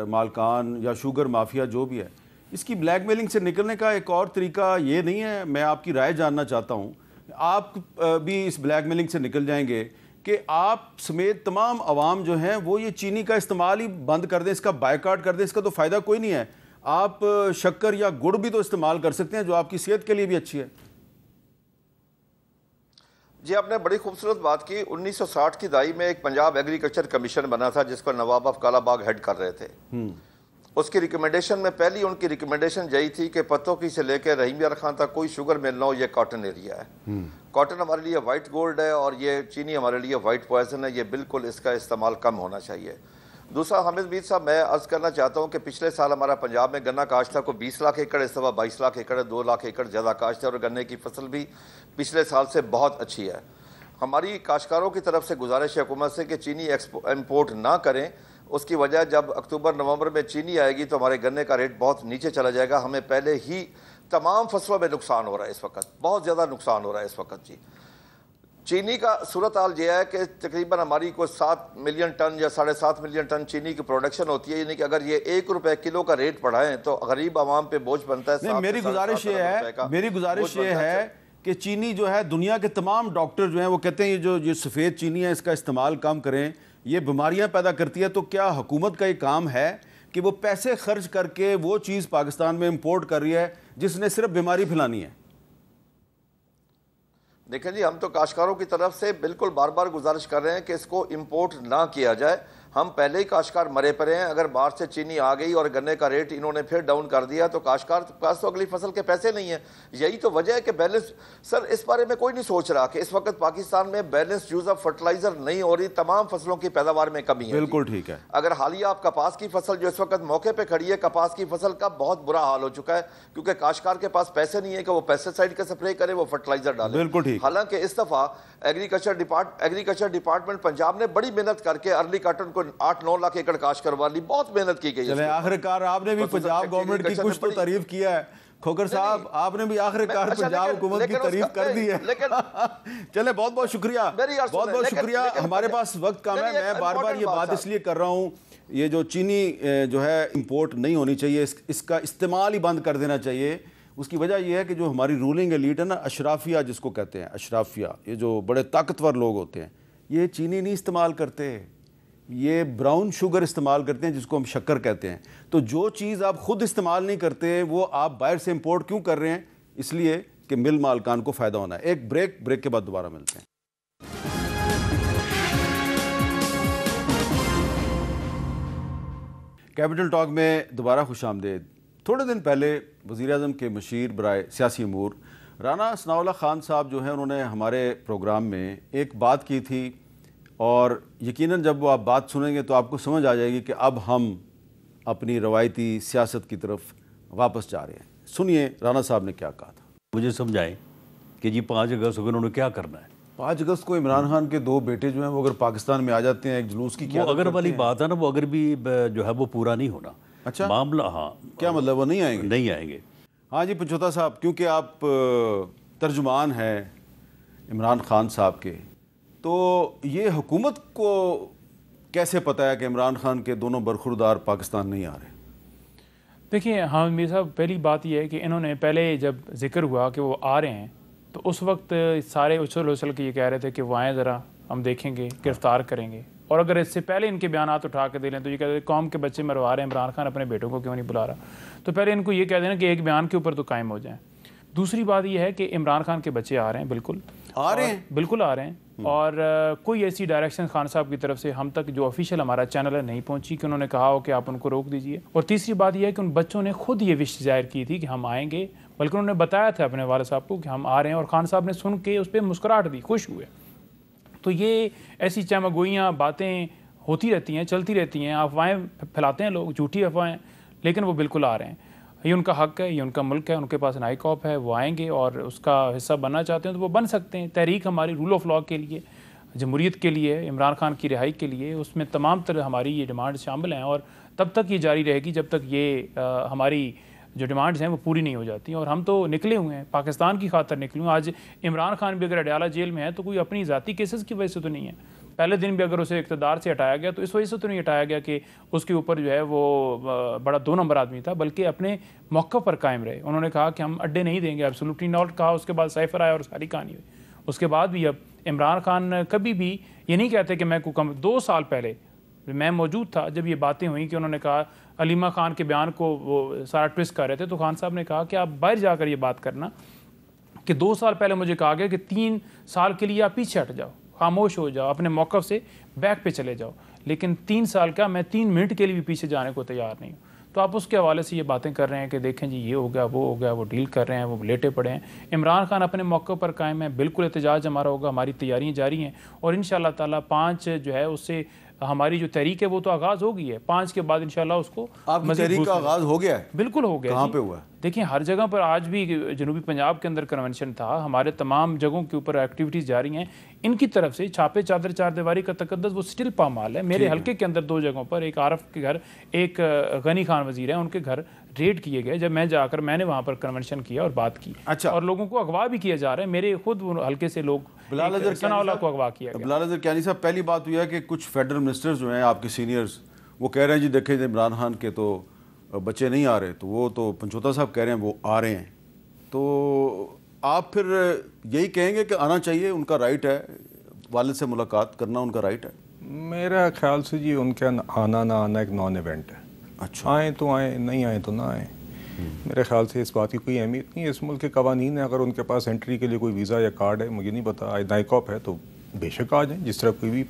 مالکان یا شوگر مافیا جو بھی ہے، اس کی بلیک میلنگ سے نکلنے کا ایک اور طریقہ یہ نہیں ہے؟ میں آپ کی رائے جاننا چاہتا ہوں، آپ بھی اس بلیک میلنگ سے نکل جائیں گے کہ آپ سمیت تمام عوام جو ہیں وہ یہ چینی کا استعمال ہی بند کر دیں، اس کا بائیکاٹ کر دیں، اس کا تو فائدہ کوئی نہیں ہے، آپ شکر یا گڑ بھی تو استعمال کر سکتے ہیں جو آپ کی صحت کے لیے بھی اچھی ہے۔ جی، آپ نے بڑی خوبصورت بات کی۔ 1960 کی دہائی میں ایک پنجاب ایگریکلچر کمیشن بنا تھا جس کو نواب آف کالا باغ ہیڈ کر رہے تھے۔ اس کی ریکمنڈیشن میں پہلی ان کی ریکمنڈیشن یہی تھی کہ پتوکی سے لے کے رحیم یار خان تک کوئی شوگر مل نہ ہو، یہ کاٹن ایریا ہے۔ کاٹن ہمارے لیے وائٹ گولڈ ہے اور یہ چینی ہمارے لیے وائٹ پوائزن ہے، یہ بالکل اس کا استعمال کم ہونا چاہیے۔ دوسرا، حامد میر صاحب، میں عرض کرنا چاہتا ہوں کہ پچھلے سال ہمارا پنجاب میں گنا کاشت تھا کو 20 لاکھ ایکڑ، اس دفعہ 22 لاکھ ایکڑ ہے، 2 لاکھ ایکڑ زیادہ کاشت ہے، اور گنے کی فصل بھی پچھلے سال سے بہت اچھی ہے۔ ہماری کاشتکاروں کی طرف سے گزارش ہے حکومت سے کہ چینی امپورٹ نہ کریں۔ اس کی وجہ جب اکتوبر نومبر میں چینی آئے گی تو ہمارے گنے کا ریٹ بہت نیچے چلا جائے گا۔ ہمیں پہلے ہی تمام فصلوں میں نقصان ہو رہا ہے اس وقت، بہت زیادہ نقصان ہو رہا ہے اس وقت۔ جی، چینی کا صورتحال یہ ہے کہ تقریباً ہماری کوئی 7 ملین ٹن یا 7.5 ملین ٹن چینی کی پروڈکشن ہوتی ہے، یعنی کہ اگر یہ 1 روپے کلو کا ریٹ بڑھائیں تو غریب عوام پہ بوجھ بنتا ہے۔ میری گزارش یہ ہے کہ چینی جو ہے، دنیا کے تمام ڈاکٹر جو ہیں وہ کہتے ہیں یہ جو سفید چینی ہے اس کا استعمال کم کریں، یہ بیماریاں پیدا کرتی ہے۔ تو کیا حکومت کا یہ کام ہے کہ وہ پیسے خرچ کر کے وہ چیز پاکستان میں امپورٹ کر رہی ہے جس نے صرف بیماری پھیلانی ہے؟ دیکھیں جی، ہم تو کاشتکاروں کی طرف سے بالکل بار بار گزارش کر رہے ہیں کہ اس کو امپورٹ نہ کیا جائے. ہم پہلے ہی کاشتکار مرے پڑے ہیں. اگر باہر سے چینی آ گئی اور گنے کا ریٹ انہوں نے پھر ڈاؤن کر دیا تو کاشتکار کے پاس تو اگلی فصل کے پیسے نہیں ہیں. یہی تو وجہ ہے کہ بیلنس، سر اس بارے میں کوئی نہیں سوچ رہا کہ اس وقت پاکستان میں بیلنس یوز آف فرٹیلائزر نہیں ہو رہی. تمام فصلوں کی پیداوار میں کمی ہے. بالکل ٹھیک ہے. اگر حالیہ آپ کپاس کی فصل جو اس وقت موقع پہ کھڑی ہے، کپاس کی فصل کا بہت برا حال ہو چکا ہے کیونکہ کاشتکار کے پاس پیسے نہیں ہے کہ وہ پیسٹیسائڈ کا سپرے کرے، وہ فرٹیلائزر ڈالے. بالکل ٹھیک. حالانکہ اس دفعہ ایگریکلچر ڈپارٹمنٹ پنجاب نے بڑی محنت کر کے ارلی کاٹن کو 8-9 لاکھ ایکڑ کاشت کروا لی. بہت محنت کی گئی. چلیں آخر کار آپ نے بھی پنجاب گورنمنٹ کی کچھ تو تعریف کیا ہے. کھوکھر صاحب آپ نے بھی آخر کار پنجاب حکومت کی تعریف کر دی ہے. چلیں بہت بہت شکریہ، بہت بہت شکریہ. ہمارے پاس وقت کم ہے. میں بار بار یہ بات اس لیے کر رہا ہوں، یہ جو چینی جو ہے امپورٹ نہیں ہونی چاہیے، اس کا استعمال ہی بند کر دینا چاہیے. اس کی وجہ یہ ہے کہ جو ہماری رولنگ ایلیٹ ہے نا، اشرافیہ جس کو کہتے ہیں، اشرافیہ، یہ جو بڑے طاقتور لوگ ہوتے ہیں، یہ چینی نہیں استعمال کرتے، یہ براؤن شوگر استعمال کرتے ہیں جس کو ہم شکر کہتے ہیں. تو جو چیز آپ خود استعمال نہیں کرتے وہ آپ باہر سے امپورٹ کیوں کر رہے ہیں؟ اس لیے کہ مل مالکان کو فائدہ ہونا ہے. ایک بریک کے بعد دوبارہ ملتے ہیں. کیپٹل ٹاک میں دوبارہ خوش آمدید. تھوڑے دن پہلے وزیراعظم کے مشیر برائے سیاسی امور رانا ثناء اللہ خان صاحب جو ہیں، انہوں نے ہمارے پروگرام میں ایک بات کی تھی، اور یقیناً جب وہ آپ بات سنیں گے تو آپ کو سمجھ آ جائے گی کہ اب ہم اپنی روایتی سیاست کی طرف واپس جا رہے ہیں. سنیے رانا صاحب نے کیا کہا تھا. مجھے سمجھائیں کہ جی 5 اگست کو انہوں نے کیا کرنا ہے. 5 اگست کو عمران خان کے 2 بیٹے جو ہیں وہ اگر پاکستان میں آ جاتے ہیں، ایک جلوس کی وہ اگر والی بات ہے نا، وہ اگر بھی جو ہے وہ پورا نہیں ہونا. اچھا معاملہ، ہاں کیا مطلب وہ نہیں آئیں گے؟ نہیں آئیں گے. ہاں جی پنچوتا صاحب، کیونکہ آپ ترجمان ہیں عمران خان صاحب کے، تو یہ حکومت کو کیسے پتہ ہے کہ عمران خان کے دونوں برخوردار پاکستان نہیں آ رہے؟ دیکھیں ہاں میر صاحب، پہلی بات یہ ہے کہ انہوں نے پہلے جب ذکر ہوا کہ وہ آ رہے ہیں تو اس وقت سارے اچھل کے یہ کہہ رہے تھے کہ وہ آئیں، ذرا ہم دیکھیں گے، گرفتار کریں گے. اور اگر اس سے پہلے ان کے بیانات اٹھا کے دے لیں تو یہ کہتے ہیں قوم کے بچے مروا رہے ہیں، عمران خان اپنے بیٹوں کو کیوں نہیں بلا رہا. تو پہلے ان کو یہ کہہ دینا کہ ایک بیان کے اوپر تو قائم ہو جائیں. دوسری بات یہ ہے کہ عمران خان کے بچے آ رہے ہیں، بالکل آ رہے ہیں، بالکل آ رہے ہیں. اور کوئی ایسی ڈائریکشن خان صاحب کی طرف سے ہم تک جو آفیشیل ہمارا چینل ہے نہیں پہنچی کہ انہوں نے کہا ہو کہ آپ ان کو روک دیجئے. اور تیسری بات یہ ہے کہ ان بچوں نے خود یہ وش ظاہر کی تھی کہ ہم آئیں گے، بلکہ انہوں نے بتایا تھا اپنے والد صاحب کو کہ ہم آ رہے ہیں، اور خان صاحب نے سن کے اس پہ مسکراہٹ دی، خوش ہوئے. تو یہ ایسی چمگوئیاں باتیں ہوتی رہتی ہیں، چلتی رہتی ہیں، افواہیں پھیلاتے ہیں لوگ، جھوٹی افواہیں، لیکن وہ بالکل آ رہے ہیں. یہ ان کا حق ہے، یہ ان کا ملک ہے، ان کے پاس نائی کاپ ہے، وہ آئیں گے اور اس کا حصہ بننا چاہتے ہیں تو وہ بن سکتے ہیں. تحریک ہماری رول آف لاء کے لیے، جمہوریت کے لیے، عمران خان کی رہائی کے لیے، اس میں تمام طرح ہماری یہ ڈیمانڈ شامل ہیں، اور تب تک یہ جاری رہے گی جب تک یہ ہماری جو ڈیمانڈز ہیں وہ پوری نہیں ہو جاتی. اور ہم تو نکلے ہوئے ہیں، پاکستان کی خاطر نکلے ہوئے ہیں. آج عمران خان بھی اگر اڈیالہ جیل میں ہے تو کوئی اپنی ذاتی کیسز کی وجہ سے تو نہیں ہے. پہلے دن بھی اگر اسے اقتدار سے ہٹایا گیا تو اس وجہ سے تو نہیں ہٹایا گیا کہ اس کے اوپر جو ہے وہ بڑا 2 نمبر آدمی تھا، بلکہ اپنے موقع پر قائم رہے. انہوں نے کہا کہ ہم اڈے نہیں دیں گے، ایبسولوٹلی ناٹ کہا. اس کے بعد سائفر آیا اور ساری کہانی ہوئی. اس کے بعد بھی اب عمران خان کبھی بھی یہ نہیں کہتے کہ میں کو 2 سال پہلے میں موجود تھا جب یہ باتیں ہوئیں کہ انہوں نے کہا علیمہ خان کے بیان کو وہ سارا ٹوسٹ کر رہے تھے، تو خان صاحب نے کہا کہ آپ باہر جا کر یہ بات کرنا کہ 2 سال پہلے مجھے کہا گیا کہ 3 سال کے لیے آپ پیچھے ہٹ جاؤ، خاموش ہو جاؤ، اپنے موقف سے بیک پہ چلے جاؤ. لیکن 3 سال کا میں 3 منٹ کے لیے بھی پیچھے جانے کو تیار نہیں ہوں. تو آپ اس کے حوالے سے یہ باتیں کر رہے ہیں کہ دیکھیں جی یہ ہو گیا، وہ ہو گیا، وہ ڈیل کر رہے ہیں، وہ لیٹے پڑے ہیں. عمران خان اپنے موقع پر قائم ہے، بالکل احتجاج ہمارا ہوگا، ہماری تیاریاں جاری ہیں. اور انشاءاللہ تعالیٰ 5 جو ہے اس سے ہماری جو تحریک ہے وہ تو آغاز ہو گئی ہے. 5 کے بعد انشاءاللہ اس کو آپ کی تحریک کا آغاز ہو گیا ہے؟ بالکل ہو گیا. کہاں پہ ہوا ہے؟ دیکھیں ہر جگہ پر آج بھی جنوبی پنجاب کے اندر کنونشن تھا، ہمارے تمام جگہوں کے اوپر ایکٹیویٹیز جاری ہیں. ان کی طرف سے چھاپے چادر 4 دیواری کا تقدس وہ سٹل پامال ہے. میرے حلقے کے اندر 2 جگہوں پر، ایک عارف کے گھر، ایک غنی خان وزیر ہے، ان کے گھر ریڈ کیے گئے. جب میں جا کر میں نے وہاں پر کنونشن کیا اور بات کی. اچھا. اور لوگوں کو اغوا بھی کیا جا رہا ہے. میرے خود حلقے سے لوگ ثناء اللہ کو اغوا کیا گیا. بلال اظہر کیانی صاحب، پہلی بات یہ ہے کہ کچھ فیڈرل منسٹرز جو ہیں آپ کے سینئرز، وہ کہہ رہے ہیں جی دیکھیں عمران خان کے تو بچے نہیں آ رہے، تو وہ تو پنچوتا صاحب کہہ رہے ہیں وہ آ رہے ہیں. تو آپ پھر یہی کہیں گے کہ آنا چاہیے، ان کا رائٹ ہے، والد سے ملاقات کرنا ان کا رائٹ ہے؟ میرا خیال سے جی ان کا آنا نہ آنا ایک نان ایونٹ ہے. اچھا آئیں تو آئیں, نہیں آئیں تو نہ آئیں. میرے خیال سے اس بات کی کوئی اہمیت نہیں ہے. اس ملک کے قوانین ہیں, اگر ان کے پاس انٹری کے لیے کوئی ویزا یا کارڈ ہے, مجھے نہیں پتا, نائکاپ ہے, تو بے شک آ جائیں, جس طرح کوئی بھی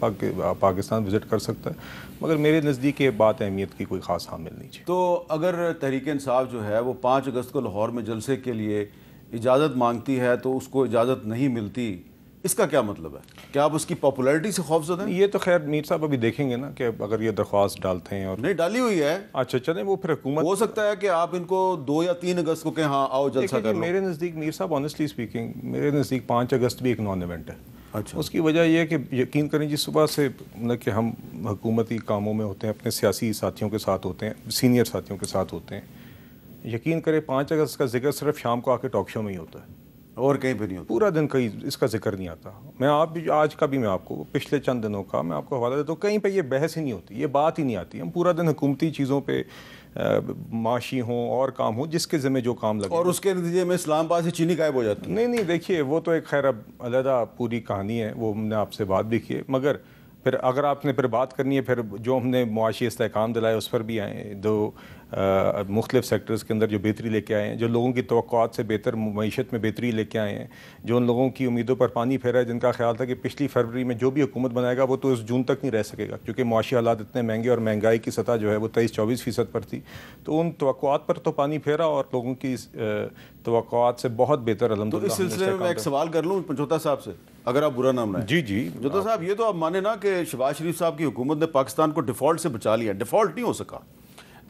پاکستان وزٹ کر سکتا ہے. مگر میرے نزدیک یہ بات اہمیت کی کوئی خاص حامل نہیں چاہیے. تو اگر تحریک انصاف جو ہے وہ 5 اگست کو لاہور میں جلسے کے لیے اجازت مانگتی ہے تو اس کو اجازت نہیں ملتی, اس کا کیا مطلب ہے؟ کیا آپ اس کی پاپولیرٹی سے خوف زدہ ہیں؟ یہ تو خیر میر صاحب ابھی دیکھیں گے نا کہ اگر یہ درخواست ڈالتے ہیں اور نہیں ڈالی ہوئی ہے. اچھا چلیں, وہ پھر حکومت ہو سکتا ہے کہ آپ ان کو 2 یا 3 اگست کو کہ ہاں آؤ جلسہ کر لو. میرے نزدیک میر صاحب آنیسٹلی اسپیکنگ میرے نزدیک 5 اگست بھی ایک نان ایونٹ ہے. اچھا, اس کی وجہ یہ ہے کہ یقین کریں جس صبح سے کہ ہم حکومتی کاموں میں ہوتے ہیں, اپنے سیاسی ساتھیوں کے ساتھ ہوتے ہیں, سینئر ساتھیوں کے ساتھ ہوتے ہیں, یقین کریں 5 اگست کا ذکر صرف شام کو آ کے ٹاک شو میں ہی ہوتا ہے, اور کہیں پہ نہیں ہوتا. پورا دن کہیں اس کا ذکر نہیں آتا. میں آج کا بھی میں آپ کو پچھلے چند دنوں کا میں آپ کو حوالہ دیتا ہوں, کہیں پہ یہ بحث ہی نہیں ہوتی, یہ بات ہی نہیں آتی. ہم پورا دن حکومتی چیزوں پہ معاشی ہوں اور کام ہوں جس کے ذمہ جو کام لگے, اور اس کے نتیجے میں اسلام آباد سے چینی غائب ہو جاتی ہے. نہیں دیکھیے وہ تو ایک خیر اب علیحدہ پوری کہانی ہے, وہ ہم نے آپ سے بات بھی کی ہے. مگر پھر اگر آپ نے پھر بات کرنی ہے, پھر جو ہم نے معاشی استحکام دلائے اس پر بھی آئے, جو مختلف سیکٹرز کے اندر جو بہتری لے کے آئے ہیں, جو لوگوں کی توقعات سے بہتر معیشت میں بہتری لے کے آئے ہیں, جو ان لوگوں کی امیدوں پر پانی پھیرا ہے جن کا خیال تھا کہ پچھلی فروری میں جو بھی حکومت بنائے گا وہ تو اس جون تک نہیں رہ سکے گا, کیونکہ معاشی حالات اتنے مہنگے اور مہنگائی کی سطح جو ہے وہ 23-24% پر تھی. تو ان توقعات پر تو پانی پھیرا اور لوگوں کی توقعات سے بہت بہتر الحمدللہ. تو اس سلسلے میں ایک سوال کر لوں پنچوتا صاحب سے, اگر آپ برا نہ منائیں. جی پنچوتا صاحب, یہ تو آپ مانے نا کہ شہباز شریف صاحب کی حکومت نے پاکستان کو ڈیفالٹ سے بچا لیا, ڈیفالٹ نہیں ہو سکا.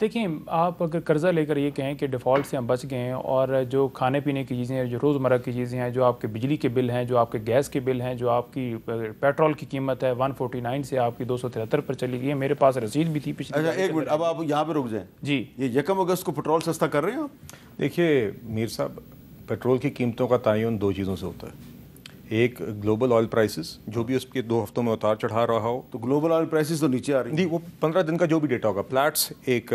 دیکھیں آپ اگر قرضہ لے کر یہ کہیں کہ ڈیفالٹ سے ہم بچ گئے ہیں, اور جو کھانے پینے کی چیزیں ہیں, جو روزمرہ کی چیزیں ہیں, جو آپ کے بجلی کے بل ہیں, جو آپ کے گیس کے بل ہیں, جو آپ کی پیٹرول کی قیمت ہے 149 سے آپ کی 273 پر چلی گئی ہے, میرے پاس رسید بھی تھی پچھلی. اچھا ایک منٹ, اب آپ یہاں پہ رک جائیں. جی, یہ 1 اگست کو پیٹرول سستا کر رہے ہیں آپ؟ دیکھیے میر صاحب, پیٹرول کی قیمتوں کا تعین 2 چیزوں سے ہوتا ہے. ایک گلوبل آئل پرائسز جو بھی اس کے 2 ہفتوں میں اتار چڑھا رہا ہو, تو گلوبل آئل پرائسز تو نیچے آ رہی ہیں. جی, وہ 15 دن کا جو بھی ڈیٹا ہوگا, پلیٹس ایک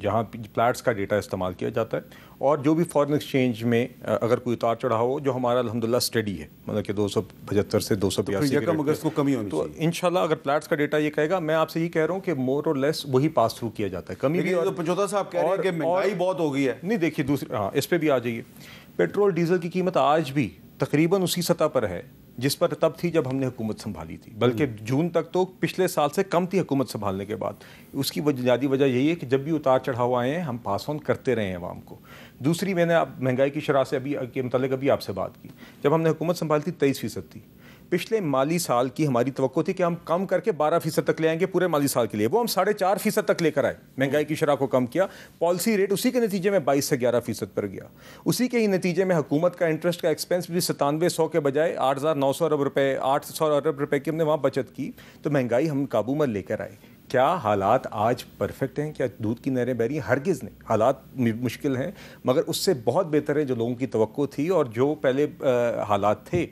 جہاں پلیٹس کا ڈیٹا استعمال کیا جاتا ہے, اور جو بھی فارن ایکسچینج میں اگر کوئی اتار چڑھا ہو جو ہمارا الحمدللہ اسٹڈی ہے, مطلب کہ 275 سے 282 1 اگست کو کمی ہونی تو انشاءاللہ اگر پلیٹس کا ڈیٹا یہ کہے گا, میں آپ سے یہ کہہ رہا ہوں کہ مور اور لیس وہی پاس تھرو کیا جاتا ہے. کمی بھی پنچوتا صاحب کہہ رہے ہیں کہ مہنگائی بہت ہو گئی ہے. نہیں دیکھیے دوسری, ہاں اس پہ بھی آ جائیے. پیٹرول ڈیزل کی قیمت آج بھی تقریباً اسی سطح پر ہے جس پر تب تھی جب ہم نے حکومت سنبھالی تھی, بلکہ جون تک تو پچھلے سال سے کم تھی حکومت سنبھالنے کے بعد. اس کی بنیادی وجہ یہی ہے کہ جب بھی اتار چڑھاؤ آئے ہیں ہم پاس آن کرتے رہے ہیں عوام کو. دوسری, میں نے مہنگائی کی شرح سے ابھی کے متعلق ابھی آپ سے بات کی, جب ہم نے حکومت سنبھالی تھی 23% تھی. پچھلے مالی سال کی ہماری توقع تھی کہ ہم کم کر کے 12% تک لے آئیں گے پورے مالی سال کے لیے, وہ ہم 4.5% تک لے کر آئے. مہنگائی کی شرح کو کم کیا, پالیسی ریٹ اسی کے نتیجے میں 22 سے 11% پر گیا. اسی کے ہی نتیجے میں حکومت کا انٹرسٹ کا ایکسپینس بھی 9700 کے بجائے 8900 ارب روپے 800 ارب روپے کی ہم نے وہاں بچت کی. تو مہنگائی ہم قابو میں لے کر آئے. کیا حالات آج پرفیکٹ ہیں؟ کیا دودھ کی نہریں بہ رہی ہیں؟ ہرگز نہیں. حالات مشکل ہیں, مگر اس سے بہت بہتر ہے جو لوگوں کی توقع تھی اور جو پہلے حالات تھے.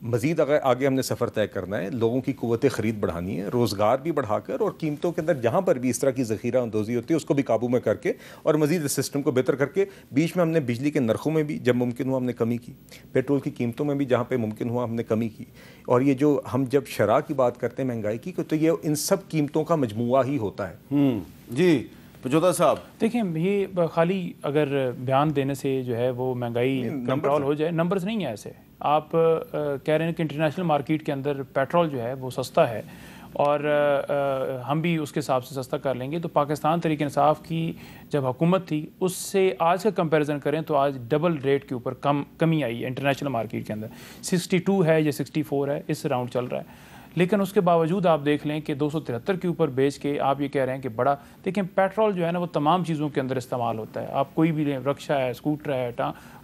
مزید اگر آگے ہم نے سفر طے کرنا ہے, لوگوں کی قوت خرید بڑھانی ہے, روزگار بھی بڑھا کر, اور قیمتوں کے اندر جہاں پر بھی اس طرح کی ذخیرہ اندوزی ہوتی ہے اس کو بھی قابو میں کر کے, اور مزید اس سسٹم کو بہتر کر کے. بیچ میں ہم نے بجلی کے نرخوں میں بھی جب ممکن ہوا ہم نے کمی کی, پیٹرول کی قیمتوں میں بھی جہاں پہ ممکن ہوا ہم نے کمی کی. اور یہ جو ہم جب شرح کی بات کرتے ہیں مہنگائی کی, تو یہ ان سب قیمتوں کا مجموعہ ہی ہوتا ہے. جی پنچوتا صاحب, دیکھیں یہ خالی اگر بیان دینے سے جو ہے وہ مہنگائی کنٹرول ہو جائے, نمبرز نہیں ہیں ایسے. آپ کہہ رہے ہیں کہ انٹرنیشنل مارکیٹ کے اندر پیٹرول جو ہے وہ سستا ہے, اور ہم بھی اس کے حساب سے سستا کر لیں گے. تو پاکستان تحریک انصاف کی جب حکومت تھی اس سے آج کا کمپیریزن کریں تو آج ڈبل ریٹ کے اوپر کمی آئی ہے انٹرنیشنل مارکیٹ کے اندر. 62 ہے یا 64 ہے, اس راؤنڈ چل رہا ہے. لیکن اس کے باوجود آپ دیکھ لیں کہ 273 کے اوپر بیچ کے آپ یہ کہہ رہے ہیں کہ بڑا. دیکھیں پیٹرول جو ہے نا وہ تمام چیزوں کے اندر استعمال ہوتا ہے. آپ کوئی بھی لیں, رکشہ ہے, اسکوٹر ہے,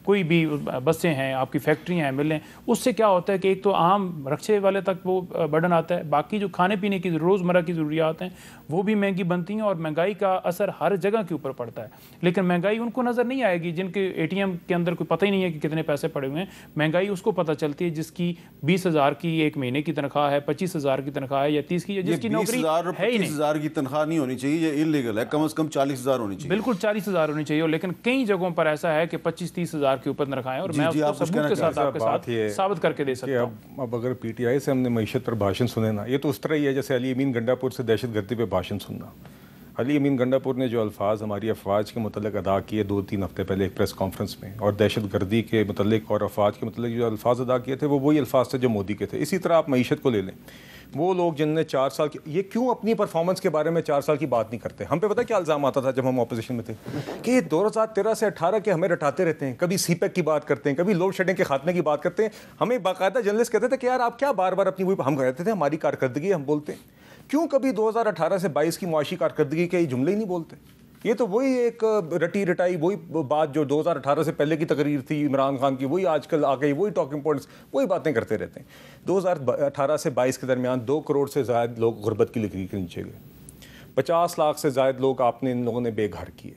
کوئی بھی بسیں ہیں, آپ کی فیکٹریاں ہیں, ملیں, اس سے کیا ہوتا ہے کہ ایک تو عام رکشے والے تک وہ برڈن آتا ہے, باقی جو کھانے پینے کی روزمرہ کی ضروریات ہیں وہ بھی مہنگی بنتی ہیں, اور مہنگائی کا اثر ہر جگہ کے اوپر پڑتا ہے. لیکن مہنگائی ان کو نظر نہیں آئے گی جن کے اے ٹی ایم کے اندر کوئی پتہ ہی نہیں ہے کہ کتنے پیسے پڑے ہوئے ہیں. مہنگائی اس کو پتہ چلتی ہے جس کی 20,000 کی ایک مہینے کی تنخواہ ہے, 25,000 کی تنخواہ ہے, یا 30 کی, جس کی نوکری ہے ہی نہیں. 20,000 کی تنخواہ نہیں ہونی چاہیے, یہ انلیگل ہے. کم از کم 40,000 ہونی چاہیے. بالکل 40,000 ہونی چاہیے. لیکن کئی جگہوں پر ایسا ہے کہ 25-30,000 کے اوپر تنخواہیں, اور میں اس کو ثبوت کے ساتھ آپ کے ساتھ ثابت کر کے دے سکتا ہوں. اب اگر پی ٹی آئی سے ہم نے معیشت پر بھاشن سنے نا, یہ تو اس طرح ہی ہے جیسے علی امین گنڈا پور سے دہشت گردی پہ بھاشن سننا. علی امین گنڈاپور نے جو الفاظ ہماری افواج کے متعلق ادا کیے 2-3 ہفتے پہلے ایک پریس کانفرنس میں، اور دہشت گردی کے متعلق اور افواج کے متعلق جو الفاظ ادا کیے تھے وہ وہی الفاظ تھے جو مودی کے تھے. اسی طرح آپ معیشت کو لے لیں، وہ لوگ جن نے 4 سال یہ کیوں اپنی پرفارمنس کے بارے میں 4 سال کی بات نہیں کرتے؟ ہم پہ پتہ کیا الزام آتا تھا جب ہم اپوزیشن میں تھے کہ یہ 2013 سے 18 کے ہمیں رٹاتے رہتے ہیں، کبھی سی پیک کی بات کرتے ہیں، کبھی لوڈ شیڈنگ کے خاتمے کی بات کرتے ہیں. ہمیں باقاعدہ جرنلسٹ کہتے تھے کہ یار آپ کیا بار بار اپنی ہم کہتے تھے ہماری کارکردگی ہم بولتے ہیں، کیوں کبھی 2018 سے 22 کی معاشی کارکردگی کے یہ جملے ہی نہیں بولتے؟ یہ تو وہی ایک رٹی رٹائی وہی بات جو 2018 سے پہلے کی تقریر تھی عمران خان کی، وہی آج کل آ گئی، وہی ٹاکنگ پوائنٹس، وہی باتیں کرتے رہتے ہیں. 2018 سے 22 کے درمیان 2 کروڑ سے زائد لوگ غربت کی لکیر کے نیچے گئے، 50 لاکھ سے زائد لوگ آپ نے ان لوگوں نے بے گھر کیے،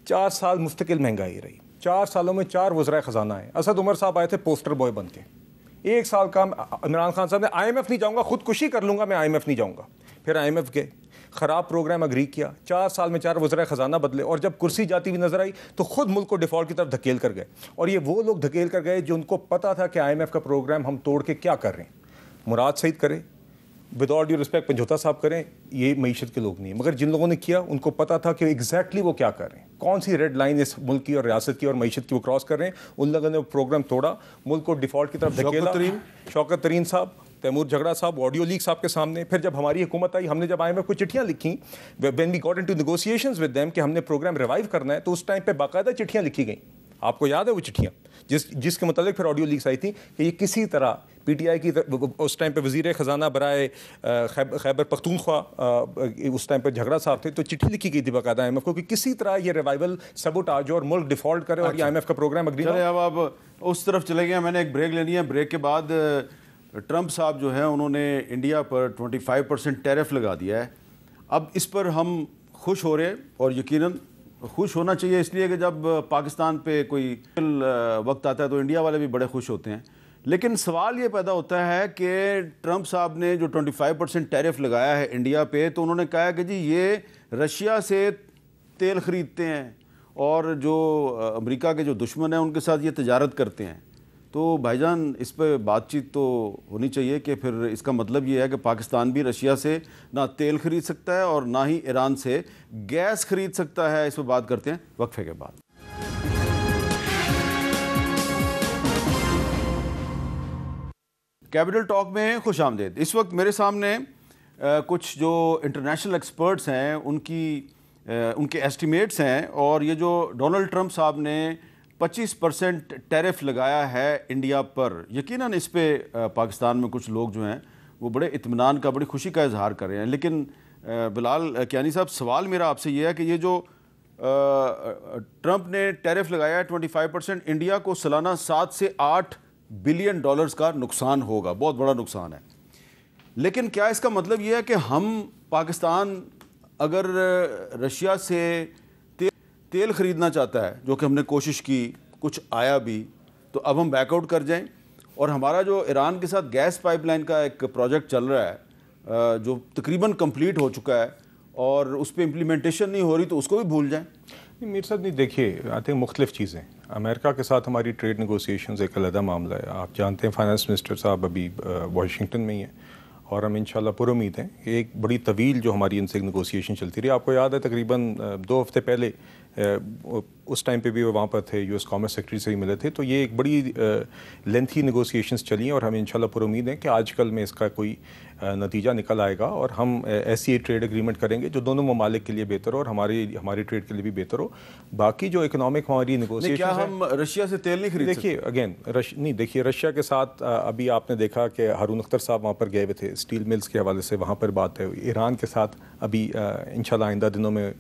4 سال مستقل مہنگائی رہی، 4 سالوں میں 4 وزرائے خزانہ آئے. اسد عمر صاحب آئے تھے پوسٹر بوائے بن کے، 1 سال کا عمران خان صاحب نے IMF نہیں جاؤں گا، خودکشی کر لوں گا میں، IMF نہیں جاؤں گا. پھر IMF گئے، خراب پروگرام اگری کیا، 4 سال میں 4 وزرائے خزانہ بدلے، اور جب کرسی جاتی ہوئی نظر آئی تو خود ملک کو ڈیفالٹ کی طرف دھکیل کر گئے. اور یہ وہ لوگ دھکیل کر گئے جو ان کو پتا تھا کہ IMF کا پروگرام ہم توڑ کے کیا کر رہے ہیں. مراد سعید کرے، ود آل ڈیو رسپیکٹ پنجوتا صاحب کریں، یہ معیشت کے لوگ نہیں ہیں، مگر جن لوگوں نے کیا ان کو پتا تھا کہ ایگزیکٹلی وہ کیا کر رہے ہیں، کون سی ریڈ لائن اس ملک کی اور ریاست کی اور معیشت کی وہ کراس کر رہے ہیں. ان لوگوں نے وہ پروگرام توڑا، ملک کو ڈیفالٹ کی طرف دھکیلا. شوکت ترین صاحب، تیمور جھگڑا صاحب آڈیو لیک صاحب کے سامنے. پھر جب ہماری حکومت آئی، ہم نے جب IMF کو چٹھیاں لکھیں when we got into negotiations with them کہ ہم نے پروگرام ریوائیو کرنا ہے، تو اس ٹائم پہ باقاعدہ چٹھیاں لکھی گئیں. آپ کو یاد ہے وہ چٹھیاں جس کے متعلق پھر آڈیو لیکس آئی تھی کہ یہ کسی طرح PTI کی اس ٹائم پہ وزیر خزانہ برائے خیبر پختونخوا اس ٹائم پہ جھگڑا صاحب تھے، تو چٹھی لکھی گئی تھی باقاعدہ IMF کو کہ کسی طرح یہ ریوائول سبوٹاج اور ملک ڈیفالٹ کرے اور یہ IMF کا پروگرام اگری. چلے اب آپ اس طرف چلے گئے. میں نے ایک بریک لینی ہے. بریک کے بعد ٹرمپ صاحب جو ہیں انہوں نے انڈیا پر 25% ٹیرف لگا دیا ہے. اب اس پر ہم خوش ہو رہے ہیں، اور یقیناً خوش ہونا چاہیے، اس لیے کہ جب پاکستان پہ کوئی وقت آتا ہے تو انڈیا والے بھی بڑے خوش ہوتے ہیں. لیکن سوال یہ پیدا ہوتا ہے کہ ٹرمپ صاحب نے جو 25% ٹیرف لگایا ہے انڈیا پہ، تو انہوں نے کہا کہ جی یہ رشیا سے تیل خریدتے ہیں اور جو امریکہ کے جو دشمن ہیں ان کے ساتھ یہ تجارت کرتے ہیں. تو بھائی جان اس پہ بات چیت تو ہونی چاہیے کہ پھر اس کا مطلب یہ ہے کہ پاکستان بھی رشیا سے نہ تیل خرید سکتا ہے اور نہ ہی ایران سے گیس خرید سکتا ہے. اس پہ بات کرتے ہیں وقفے کے بعد. کیپٹل ٹاک میں خوش آمدید. اس وقت میرے سامنے کچھ جو انٹرنیشنل ایکسپرٹس ہیں ان کے ایسٹیمیٹس ہیں، اور یہ جو ڈونلڈ ٹرمپ صاحب نے 25% ٹیرف لگایا ہے انڈیا پر، یقیناً اس پہ پاکستان میں کچھ لوگ جو ہیں وہ بڑے اطمینان کا، بڑی خوشی کا اظہار کر رہے ہیں. لیکن بلال کیانی صاحب، سوال میرا آپ سے یہ ہے کہ یہ جو ٹرمپ نے ٹیرف لگایا ہے 25%، انڈیا کو سالانہ 7 سے 8 بلین ڈالرز کا نقصان ہوگا، بہت بڑا نقصان ہے. لیکن کیا اس کا مطلب یہ ہے کہ ہم پاکستان اگر رشیا سے تیل خریدنا چاہتا ہے، جو کہ ہم نے کوشش کی، کچھ آیا بھی، تو اب ہم بیک آؤٹ کر جائیں؟ اور ہمارا جو ایران کے ساتھ گیس پائپ لائن کا ایک پروجیکٹ چل رہا ہے جو تقریباً کمپلیٹ ہو چکا ہے اور اس پہ امپلیمنٹیشن نہیں ہو رہی، تو اس کو بھی بھول جائیں؟ میر صاحب نہیں، دیکھیے آئی تھنک مختلف چیزیں. امریکہ کے ساتھ ہماری ٹریڈ نیگوسیشنز ایک علیحدہ معاملہ ہے. آپ جانتے ہیں فائنانس منسٹر صاحب ابھی واشنگٹن میں ہی ہیں، اور ہم انشاءاللہ پر امید ہیں کہ ایک بڑی طویل جو ہماری ان سے نیگوسیشن چلتی رہی. آپ کو یاد ہے تقریباً 2 ہفتے پہلے اس ٹائم پہ بھی وہ وہاں پر تھے، US کامرس سیکرٹری سے ہی ملے تھے. تو یہ ایک بڑی لینتھی نیگوسیشنز چلی ہیں، اور ہم انشاءاللہ پر امید ہیں کہ آج کل میں اس کا کوئی نتیجہ نکل آئے گا، اور ہم ایسی ٹریڈ اگریمنٹ کریں گے جو دونوں ممالک کے لیے بہتر ہو اور ہماری ٹریڈ کے لیے بھی بہتر ہو. باقی جو اکنامک ہماری نیگوسیشن، کیا ہم رشیا سے تیل نہیں خرید سکتے؟ دیکھیے رشیا کے ساتھ ابھی آپ نے دیکھا کہ ہارون اختر صاحب وہاں پر گئے ہوئے تھے، اسٹیل ملز کے حوالے سے وہاں پر بات ہے. ایران کے ساتھ ابھی انشاءاللہ آئندہ دنوں میں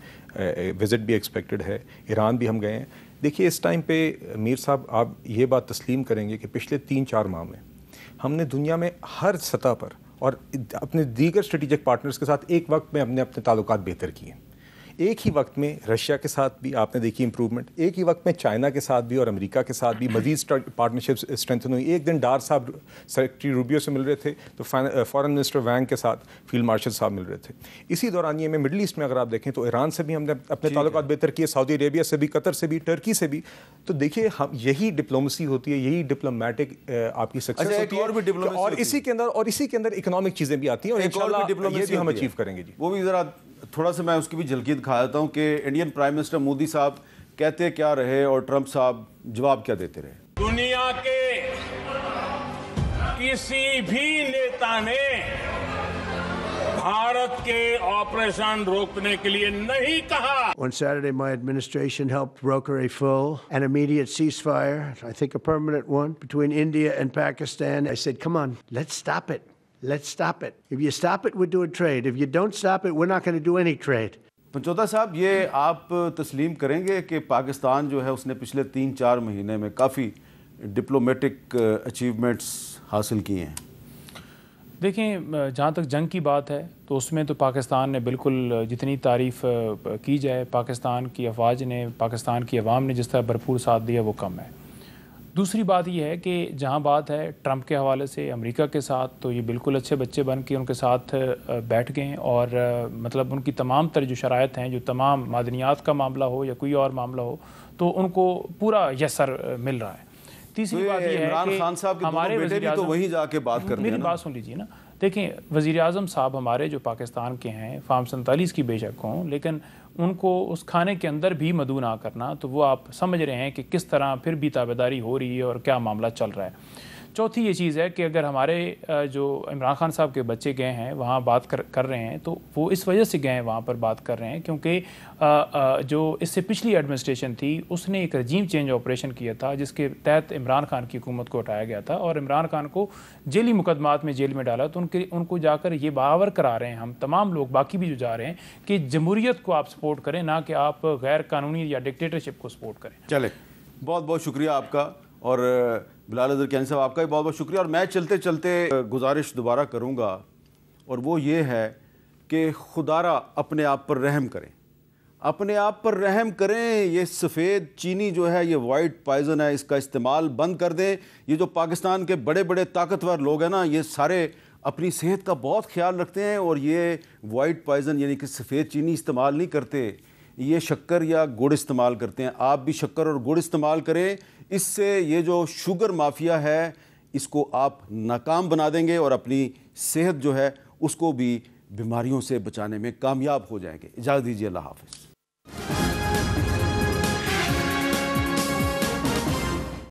وزٹ بھی ایکسپیکٹڈ ہے. ایران بھی ہم گئے ہیں. دیکھیے اس ٹائم پہ میر صاحب آپ یہ بات تسلیم کریں گے کہ پچھلے 3-4 ماہ میں ہم نے دنیا میں ہر سطح پر اور اپنے دیگر اسٹریٹجک پارٹنرز کے ساتھ ایک وقت میں اپنے تعلقات بہتر کیے. ایک ہی وقت میں رشیا کے ساتھ بھی آپ نے دیکھی امپروومنٹ، ایک ہی وقت میں چائنا کے ساتھ بھی اور امریکہ کے ساتھ بھی مزید پارٹنرشپس اسٹرینتھن ہوئی. ایک دن ڈار صاحب سیکرٹری روبیو سے مل رہے تھے، تو فارن منسٹر وینگ کے ساتھ فیلڈ مارشل صاحب مل رہے تھے. اسی دورانیے میں مڈل ایسٹ میں اگر آپ دیکھیں تو ایران سے بھی ہم نے اپنے تعلقات بہتر کیے، سعودی عربیہ سے بھی، قطر سے بھی، ٹرکی سے بھی. تو دیکھیے یہی ڈپلومسی ہوتی ہے، یہی ڈپلومیٹک آپ کی سکسیس ہوتی ہے، اور اسی کے اندر اکنامک چیزیں بھی آتی ہیں، اور انشاءاللہ یہ بھی ہم اچیو کریں گے. جی وہ بھی ذرا تھوڑا سا میں اس کی بھی جھلکی دکھا دیتا ہوں کہ انڈین پرائم منسٹر مودی صاحب کہتے کیا رہے اور ٹرمپ صاحب جواب کیا دیتے رہے. دنیا کے کسی بھی نیتا نے بھارت کے آپریشن روکنے کے لیے نہیں کہا. On Saturday, my administration helped broker a full and immediate ceasefire, I think a permanent one, between India and Pakistan. I said, come on, let's stop it. Let's stop it. If you stop it, we're doing trade. If you don't stop it, we're not going to do any trade. پنچوتا صاحب یہ آپ تسلیم کریں گے کہ پاکستان جو ہے اس نے پچھلے 3-4 مہینے میں کافی ڈپلومیٹک اچیومنٹس حاصل کیے ہیں؟ دیکھیں جہاں تک جنگ کی بات ہے تو اس میں تو پاکستان نے بالکل جتنی تعریف کی جائے پاکستان کی افواج نے پاکستان کی عوام نے جس طرح بھرپور ساتھ دیا وہ کم ہے. دوسری بات یہ ہے کہ جہاں بات ہے ٹرمپ کے حوالے سے امریکہ کے ساتھ تو یہ بالکل اچھے بچے بن کے ان کے ساتھ بیٹھ گئے اور مطلب ان کی تمام تر جو شرائط ہیں جو تمام معدنیات کا معاملہ ہو یا کوئی اور معاملہ ہو تو ان کو پورا یسر مل رہا ہے. تیسری بات یہ ہے کہ ہمارے وزیر اعظم وہیں جا کے بات کرتے ہیں. میری بات سن لیجیے نا. دیکھیں وزیر اعظم صاحب ہمارے جو پاکستان کے ہیں فارم 47 کی بے شک ہوں لیکن ان کو اس کھانے کے اندر بھی مدعو نہ کرنا تو وہ آپ سمجھ رہے ہیں کہ کس طرح پھر بھی تابعداری ہو رہی ہے اور کیا معاملہ چل رہا ہے. چوتھی یہ چیز ہے کہ اگر ہمارے جو عمران خان صاحب کے بچے گئے ہیں وہاں بات کر رہے ہیں تو وہ اس وجہ سے گئے ہیں وہاں پر بات کر رہے ہیں کیونکہ جو اس سے پچھلی ایڈمنسٹریشن تھی اس نے ایک رجیم چینج آپریشن کیا تھا جس کے تحت عمران خان کی حکومت کو ہٹایا گیا تھا اور عمران خان کو ذیلی مقدمات میں جیل میں ڈالا. تو ان کو جا کر یہ باور کرا رہے ہیں ہم تمام لوگ باقی بھی جو جا رہے ہیں کہ جمہوریت کو آپ سپورٹ کریں نہ کہ آپ غیر قانونی یا ڈکٹیٹرشپ کو سپورٹ کریں. چلے بہت بہت شکریہ آپ کا اور بلال اظہر کیانی صاحب آپ کا بھی بہت بہت شکریہ. اور میں چلتے چلتے گزارش دوبارہ کروں گا اور وہ یہ ہے کہ خدارا اپنے آپ پر رحم کریں, اپنے آپ پر رحم کریں. یہ سفید چینی جو ہے یہ وائٹ پائزن ہے, اس کا استعمال بند کر دیں. یہ جو پاکستان کے بڑے بڑے طاقتور لوگ ہیں نا یہ سارے اپنی صحت کا بہت خیال رکھتے ہیں اور یہ وائٹ پائزن یعنی کہ سفید چینی استعمال نہیں کرتے, یہ شکر یا گڑ استعمال کرتے ہیں. آپ بھی شکر اور گڑ استعمال کریں, اس سے یہ جو شوگر مافیا ہے اس کو آپ ناکام بنا دیں گے اور اپنی صحت جو ہے اس کو بھی بیماریوں سے بچانے میں کامیاب ہو جائیں گے. اجازت دیجیے, اللہ حافظ.